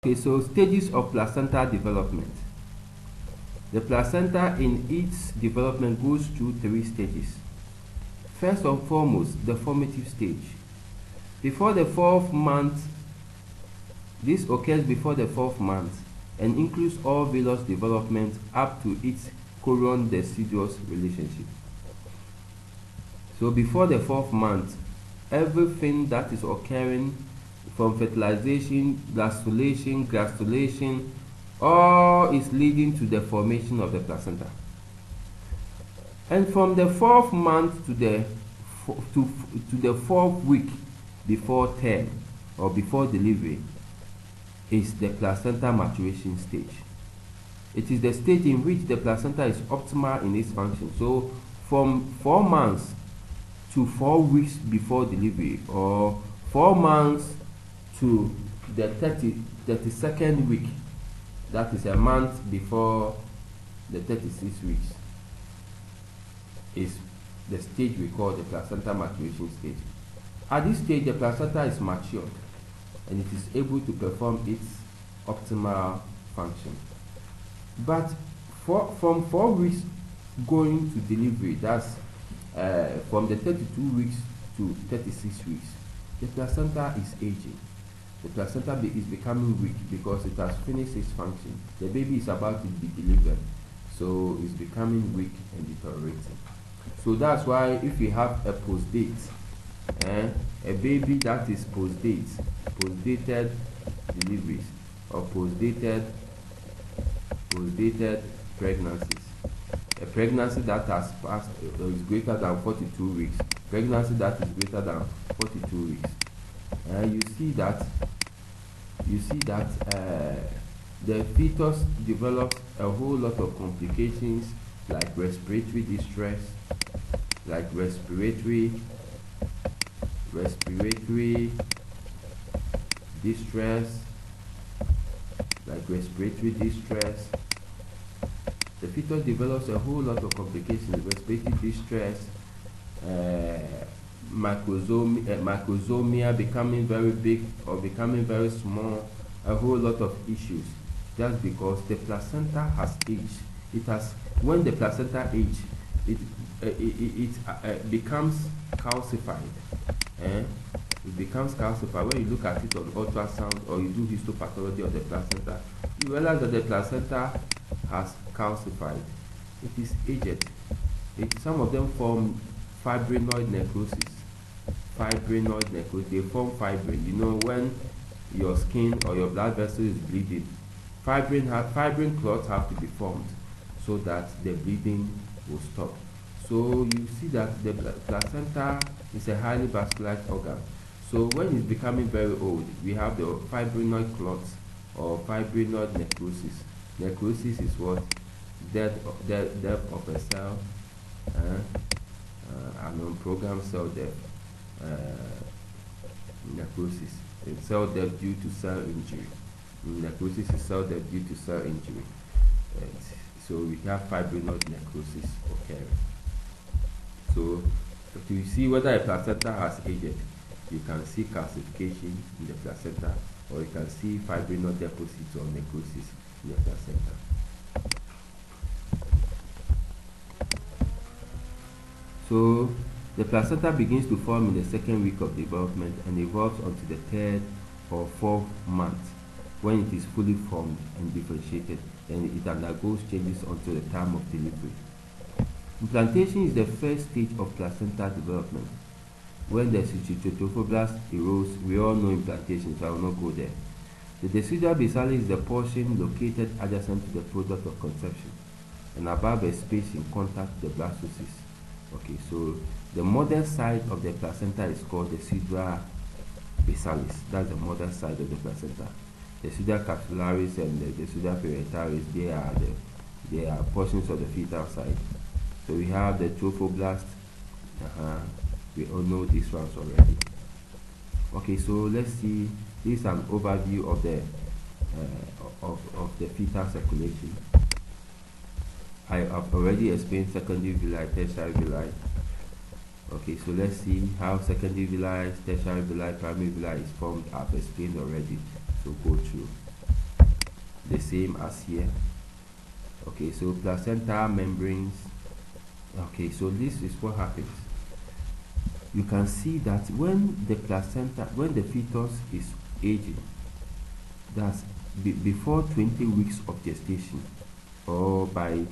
Okay, so stages of placenta development. The placenta in its development goes through 3 stages. First and foremost, the formative stage. Before the 4th month, this occurs before the 4th month and includes all villus development up to its chorion deciduous relationship. So before the 4th month, everything that is occurring from fertilization, gastrulation, all is leading to the formation of the placenta. And from the 4th month to the 4th week before term or before delivery is the placenta maturation stage. It is the stage in which the placenta is optimal in its function. So from 4 months to 4 weeks before delivery, or 4 months to the 32nd week, that is a month before the 36 weeks, is the stage we call the placenta maturation stage. At this stage, the placenta is matured and it is able to perform its optimal function. But from 4 weeks going to delivery, that's from the 32 weeks to 36 weeks, the placenta is aging. The placenta is becoming weak because it has finished its function. The baby is about to be delivered, so it's becoming weak and deteriorating. So that's why if you have a post-date, a baby that is post-dated deliveries or post-dated pregnancies, a pregnancy that has passed is greater than 42 weeks, pregnancy that is greater than 42 weeks, you see that the fetus develops a whole lot of complications like respiratory distress, like respiratory distress. The fetus develops a whole lot of complications, respiratory distress, microsomia becoming very big or becoming very small, a whole lot of issues, just because the placenta has aged. When the placenta ages, it becomes calcified. It becomes calcified. When you look at it on ultrasound or you do histopathology of the placenta, you realize that the placenta has calcified. It is aged. Some of them form fibrinoid necrosis. They form fibrin. You know, when your skin or your blood vessel is bleeding, fibrin clots have to be formed so that the bleeding will stop. So you see that the placenta is a highly vascularized organ. So when it's becoming very old, we have the fibrinoid clots or fibrinoid necrosis. Necrosis is what? Death of a cell, an unprogrammed cell death, necrosis. It's cell death due to cell injury. Necrosis is cell death due to cell injury. So we have fibrinoid necrosis occurring. So to see whether a placenta has aged, you can see calcification in the placenta, or you can see fibrinoid deposits or necrosis in the placenta. So the placenta begins to form in the 2nd week of development and evolves until the 3rd or 4th month, when it is fully formed and differentiated, and it undergoes changes until the time of delivery. Implantation is the first stage of placenta development. When the trophoblast erodes, we all know implantation, so I will not go there. The decidual basalis is the portion located adjacent to the product of conception and above a space in contact with the blastocyst. Okay, so the mother side of the placenta is called the decidual basalis. That's the mother side of the placenta. The decidual capsularis and the decidual parentalis, they are portions of the fetal side. So we have the trophoblast. We all know these ones already. Okay, so let's see. This is an overview of the fetal circulation. I have already explained secondary villi, tertiary villi. Okay, so let's see how secondary villi, tertiary villi, primary villi is formed. I've explained already. So go through. the same as here. Okay, so placenta membranes. Okay, so this is what happens. You can see that when the fetus is aging, that's before 20 weeks of gestation, or by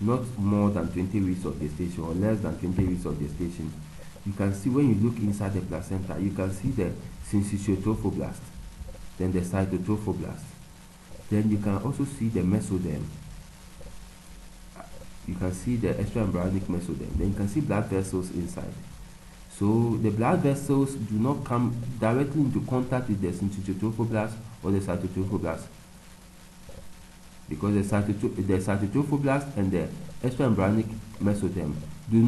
not more than 20 weeks of gestation or less than 20 weeks of gestation, you can see when you look inside the placenta, you can see the syncytiotrophoblasts, then the cytotrophoblast, then you can also see the mesoderm. You can see the extraembryonic mesoderm. Then you can see blood vessels inside. So the blood vessels do not come directly into contact with the syncytiotrophoblasts or the cytotrophoblast, because the cytotrophoblast and the extraembryonic mesoderm do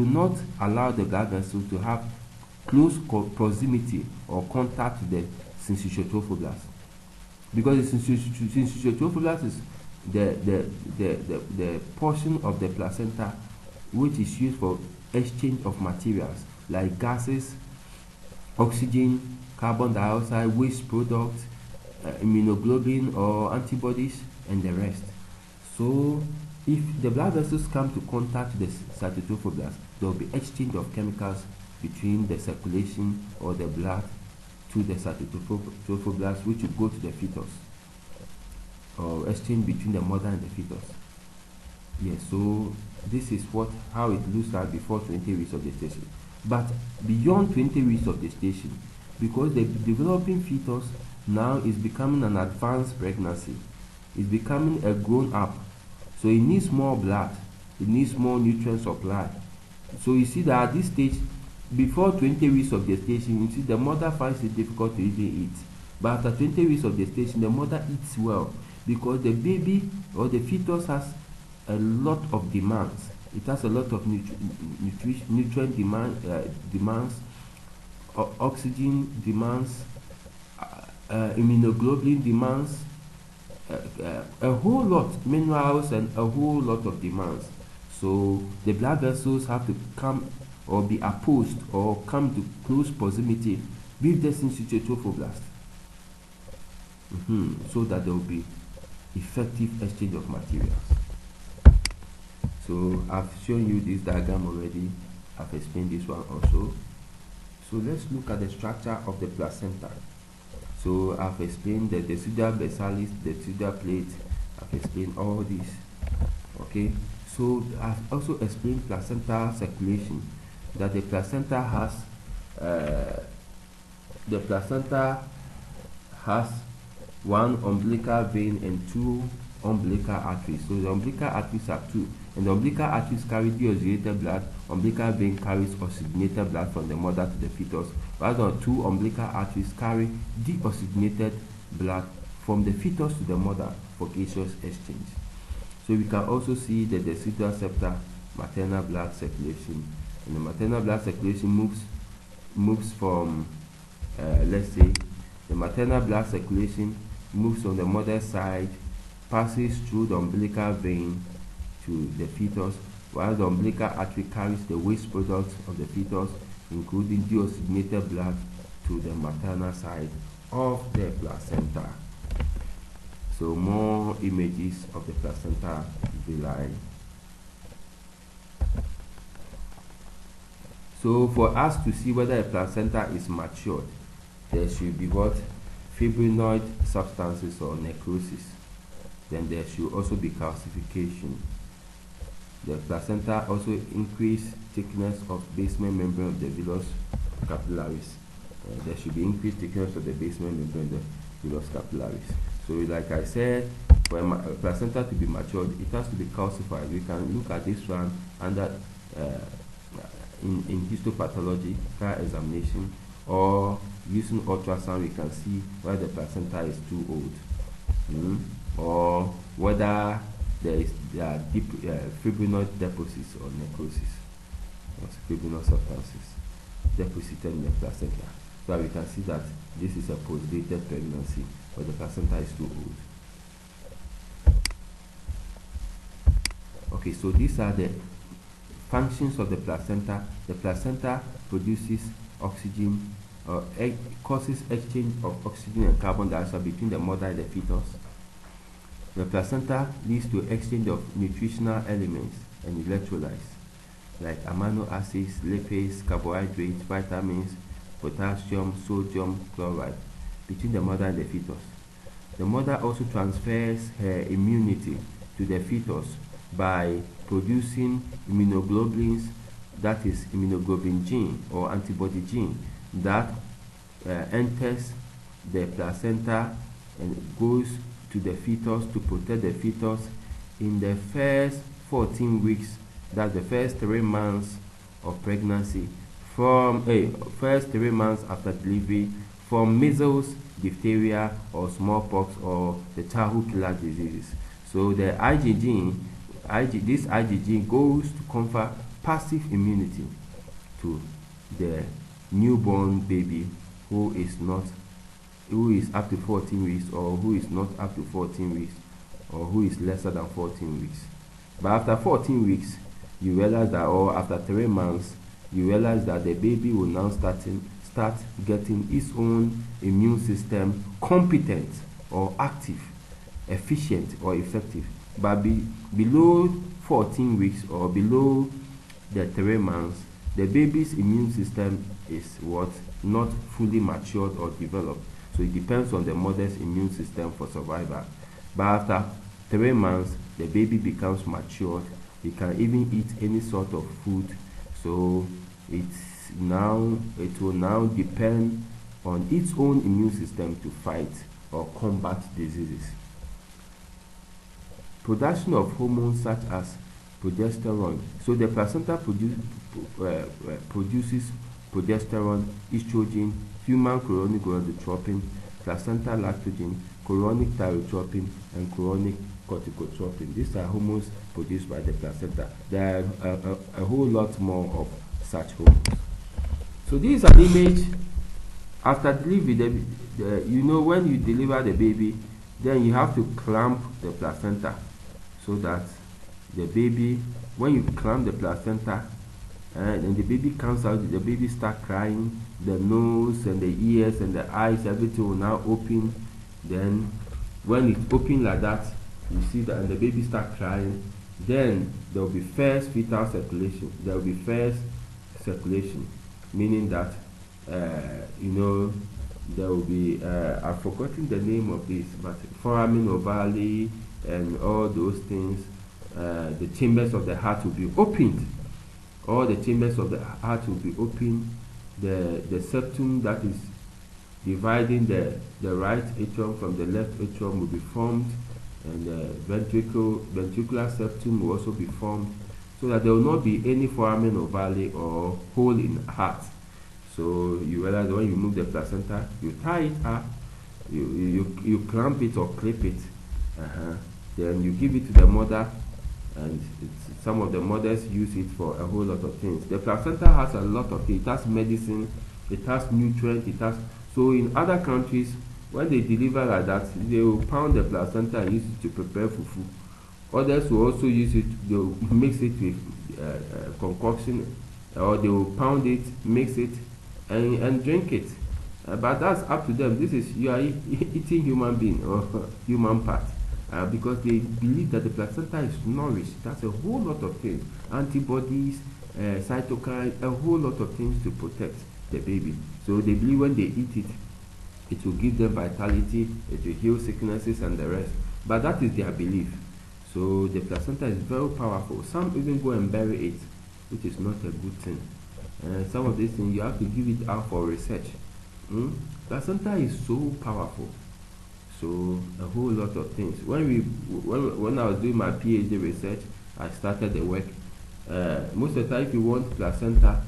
not allow the blood vessels to have close proximity or contact with the syncytiotrophoblasts, because the syncytiotrophoblasts is the portion of the placenta which is used for exchange of materials like gases, oxygen, carbon dioxide, waste products, immunoglobulin or antibodies, and the rest. So if the blood vessels come to contact the cytotrophoblast, there will be exchange of chemicals between the circulation or the blood to the cytotrophoblast, which will go to the fetus, or exchange between the mother and the fetus. Yes, so this is how it looks like before 20 weeks of gestation. But beyond 20 weeks of gestation, because the developing fetus now is becoming an advanced pregnancy, it's becoming a grown up, so it needs more blood, it needs more nutrient supply. So you see that at this stage, before 20 weeks of gestation, you see the mother finds it difficult to even eat. But after 20 weeks of gestation, the mother eats well, because the baby or the fetus has a lot of demands. It has a lot of nutrient demands, oxygen demands, immunoglobulin demands, a whole lot, minerals, and a whole lot of demands. So the blood vessels have to come or be opposed or come to close proximity with the syncytiotrophoblasts, so that there will be effective exchange of materials. So I've shown you this diagram already. I've explained this one also. So let's look at the structure of the placenta. So I've explained the decidual versalis, the decidual plate. I've explained all this. Okay. So I've also explained placental circulation. That the placenta has one umbilical vein and two umbilical arteries. So the umbilical arteries are two, and the umbilical arteries carry deoxygenated blood. Umbilical vein carries oxygenated blood from the mother to the fetus, while the two umbilical arteries carry deoxygenated blood from the fetus to the mother for gaseous exchange. So we can also see the decidual septa maternal blood circulation, and the maternal blood circulation moves from let's say the maternal blood circulation moves from the mother's side, passes through the umbilical vein to the fetus, while the umbilical artery carries the waste products of the fetus, including deoxygenated blood, to the maternal side of the placenta. So more images of the placenta villi. So for us to see whether a placenta is matured, there should be what? Fibrinoid substances or necrosis. Then there should also be calcification. The placenta also increase thickness of basement membrane of the villus capillaris. There should be increased thickness of the basement membrane of the villus capillaris. So like I said, for a placenta to be matured, it has to be calcified. We can look at this one under in histopathology, examination, or using ultrasound. We can see whether the placenta is too old, or whether there are deep fibrinoid deposits or necrosis, or fibrinoid substances deposited in the placenta. So we can see that this is a postdated pregnancy, but the placenta is too old. Okay, so these are the functions of the placenta. The placenta produces oxygen, causes exchange of oxygen and carbon dioxide between the mother and the fetus. The placenta leads to exchange of nutritional elements and electrolytes like amino acids, lipids, carbohydrates, vitamins, potassium, sodium, chloride between the mother and the fetus. The mother also transfers her immunity to the fetus by producing immunoglobulins, that is immunoglobulin gene or antibody gene that enters the placenta and goes to the fetus to protect the fetus in the first 14 weeks, that's the first 3 months of pregnancy, from first 3 months after delivery, from measles, diphtheria, or smallpox, or the childhood killer diseases. So the this Ig gene goes to confer passive immunity to the newborn baby who is up to 14 weeks, or who is not up to 14 weeks, or who is lesser than 14 weeks. But after 14 weeks, you realize that, or after 3 months, you realize that the baby will now start getting its own immune system competent or active, efficient or effective. But below 14 weeks or below the 3 months, the baby's immune system is not fully matured or developed. So it depends on the mother's immune system for survival. But after 3 months, the baby becomes matured. It can even eat any sort of food. So it will now depend on its own immune system to fight or combat diseases. Production of hormones such as progesterone. So the placenta produces progesterone, estrogen, human chorionic gonadotropin, placenta lactogen, chorionic thyrotropin, and chorionic corticotropin. These are hormones produced by the placenta. There are a whole lot more of such hormones. So this is an image after delivery. You know, when you deliver the baby, then you have to clamp the placenta so that the baby, when you clamp the placenta, and the baby comes out, the baby starts crying, the nose and the ears and the eyes, everything will now open. Then when it's open like that, you see that, and the baby starts crying, then there will be first fetal circulation. There will be first circulation, meaning that there will be I've forgotten the name of this, but foramen ovale and all those things. The chambers of the heart will be opened. All the chambers of the heart will be opened. The septum that is dividing the right atrium from the left atrium will be formed, and the ventricular septum will also be formed, so that there will not be any foramen ovale or hole in the heart. So you realize that when you move the placenta, you tie it up, you clamp it or clip it, then you give it to the mother, and some of the mothers use it for a whole lot of things. The placenta has a lot of things. It has medicine, it has nutrients, so in other countries, when they deliver like that, they will pound the placenta and use it to prepare fufu. Others will also use it, they will mix it with concoction, or they will pound it, mix it, and drink it. But that's up to them. You are eating human being or human part. Because they believe that the placenta is nourished. That's a whole lot of things. Antibodies, cytokines, a whole lot of things to protect the baby. So they believe when they eat it, it will give them vitality, it will heal sicknesses and the rest. But that is their belief. So the placenta is very powerful. Some even go and bury it, which is not a good thing. Some of these things you have to give it out for research. Placenta is so powerful. So a whole lot of things. When I was doing my PhD research, I started the work. Most of the time, if you want placenta,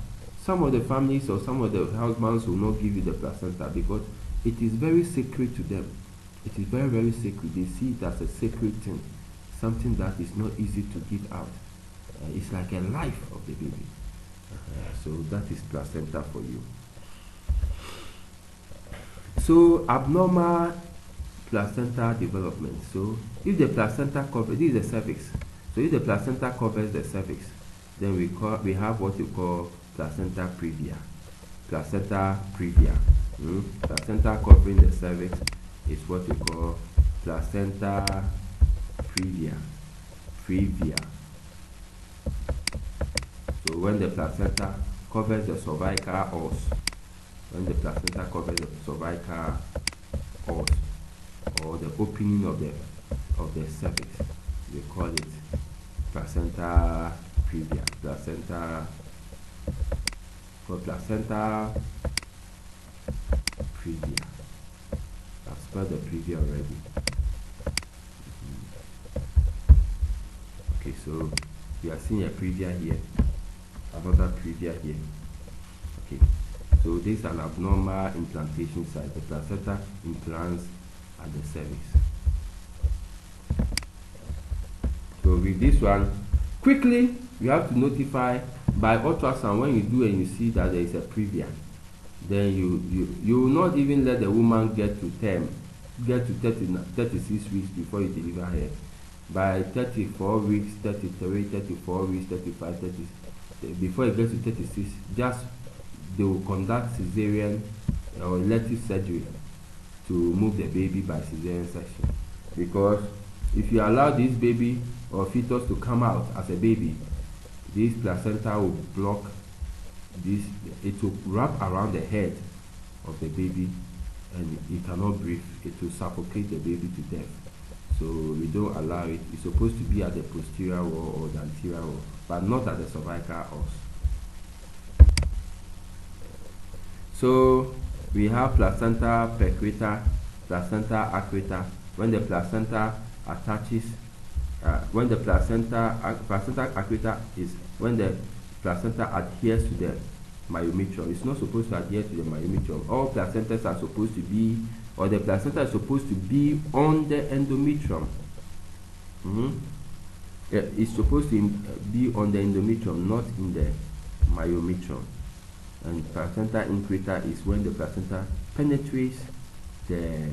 some of the families or some of the husbands will not give you the placenta because it is very sacred to them. It is very, very sacred. They see it as a sacred thing, something that is not easy to give out. It's like a life of the baby. So that is placenta for you. So abnormal placenta development. So if the placenta covers, this is the cervix. So if the placenta covers the cervix, then we have what we call placenta previa. Placenta previa. Placenta covering the cervix is what we call placenta previa. So when the placenta covers the cervical os, or the opening of the cervix, we call it placenta previa. Placenta previa. I've spelled the previa already. Okay, so we are seeing a previa here, another previa here. Okay, so this is an abnormal implantation site. The placenta implants at the cervix. So with this one, quickly you have to notify by ultrasound when you do and you see that there is a previa. Then you will not even let the woman get to 36 weeks before you deliver her. By 34 weeks, 33, 34 weeks, 35, 30, before it gets to 36, just they will conduct cesarean or elective surgery to move the baby by cesarean section. Because if you allow this baby or fetus to come out as a baby, this placenta will block this, it will wrap around the head of the baby and it cannot breathe. It will suffocate the baby to death. So we don't allow it. It's supposed to be at the posterior wall or the anterior wall, but not at the cervical os. So we have placenta perquita, placenta accreta. When the placenta attaches, placenta accreta is when the placenta adheres to the myometrium. It's not supposed to adhere to the myometrium. All placentas are supposed to be, or the placenta is supposed to be on the endometrium. It's supposed to be on the endometrium, not in the myometrium. And placenta increta is when the placenta penetrates the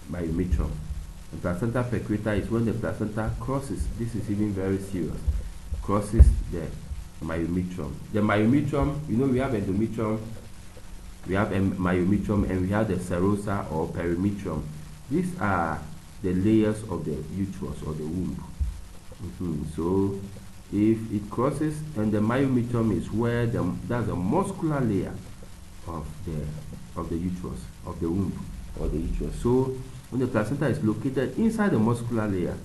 myometrium. And placenta perquita is when the placenta crosses, this is even very serious, crosses the myometrium. The myometrium, you know, we have endometrium, we have myometrium, and we have the serosa or perimetrium. These are the layers of the uterus or the womb. So if it crosses, and the myometrium is where that's a muscular layer of the uterus, of the womb or the uterus. So when the placenta is located inside the muscular layer,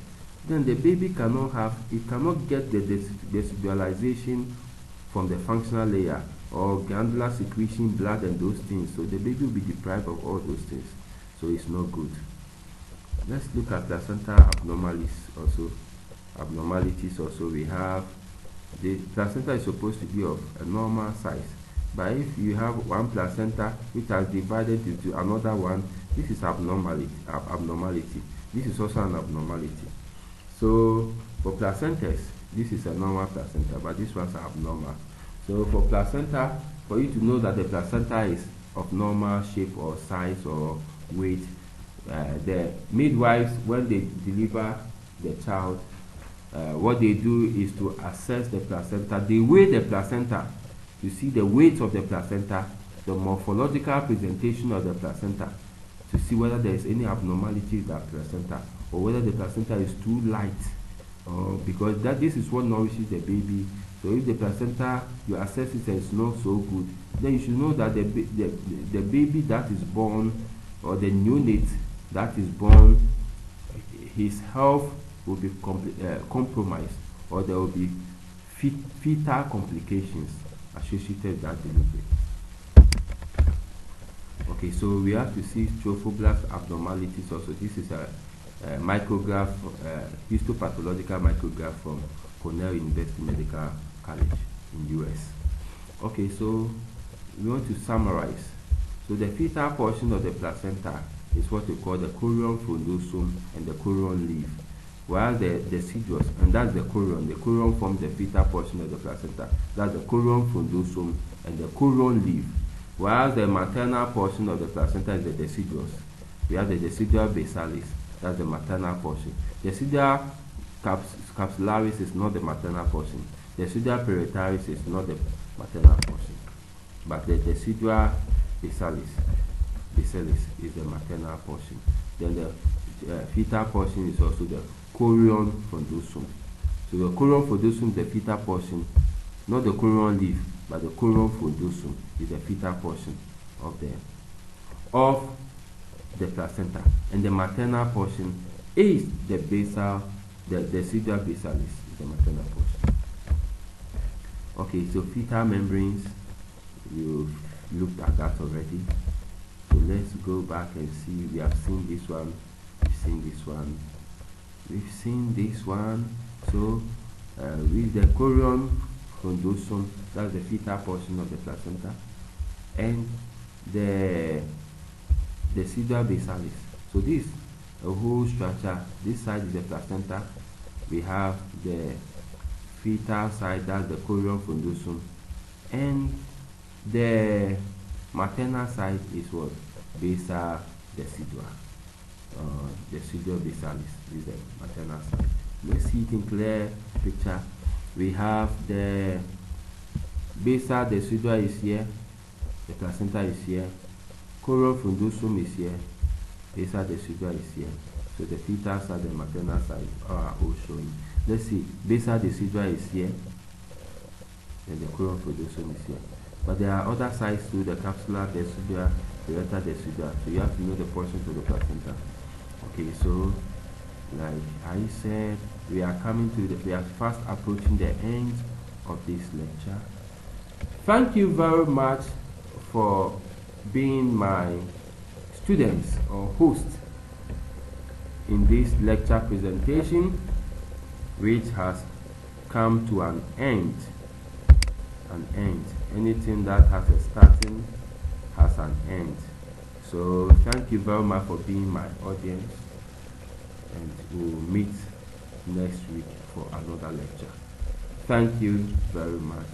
then the baby cannot get the desidualization from the functional layer or glandular secretion, blood, and those things. So the baby will be deprived of all those things. So it's not good. Let's look at placenta abnormalities also. We have the placenta is supposed to be of a normal size, but if you have one placenta which has divided into another one, this is abnormality. This is also an abnormality. So for placentas, this is a normal placenta, but these ones are abnormal. So for placenta, for you to know that the placenta is of normal shape or size or weight, the midwives, when they deliver the child, what they do is to assess the placenta. They weigh the placenta to see the weight of the placenta, the morphological presentation of the placenta, to see whether there is any abnormality in that placenta, or whether the placenta is too light, because this is what nourishes the baby. So if the placenta, you assess it and it's not so good, then you should know that the baby that is born, or the neonate that is born, his health will be compromised, or there will be fetal complications associated with that delivery. Okay, so we have to see trophoblast abnormalities also. This is a micrograph, histopathological micrograph from Cornell University Medical College in US. Okay, so we want to summarize. So the fetal portion of the placenta is what we call the chorion frondosome and the chorion leaf, while the deciduous, and that's the chorion forms the fetal portion of the placenta. That's the chorion frondosome and the chorion leaf. While the maternal portion of the placenta is the deciduous. We have the decidua basalis, that's the maternal portion. Decidua capsularis is not the maternal portion. Decidua parietalis is not the maternal portion. But the decidua basalis is the maternal portion. Then fetal portion is also the chorion fundosum. So the chorion fundosum is the fetal portion, not the chorion leaf, but the chorion fundosum is the fetal portion of the placenta, and the maternal portion is the decidual basalis, is the maternal portion. Okay, so fetal membranes, you've looked at that already. So let's go back and see. We have seen this one, we've seen this one, we've seen this one. So with the chorion fundosum, that's the fetal portion of the placenta, and the decidual basalis. So this a whole structure. This side is the placenta. We have the fetal side, that's the chorion fundosum, and the maternal side is what? Basa decidua. Decidual basalis is the maternal side. Let's see it in clear picture. We have the basa decidua is here, the placenta is here, chorion fundosum is here, basa decidua is here. So the fetal side and maternal side are all showing. Let's see, basa decidua is here, and the chorion fundosum is here. But there are other sides too, the capsular decidua, the reta decidua. So you have to know the portions of the placenta. Okay, so like I said, we are fast approaching the end of this lecture. Thank you very much for being my students or host in this lecture presentation, which has come to an end. Anything that has a starting has an end. So thank you very much for being my audience, and we'll meet next week for another lecture. Thank you very much.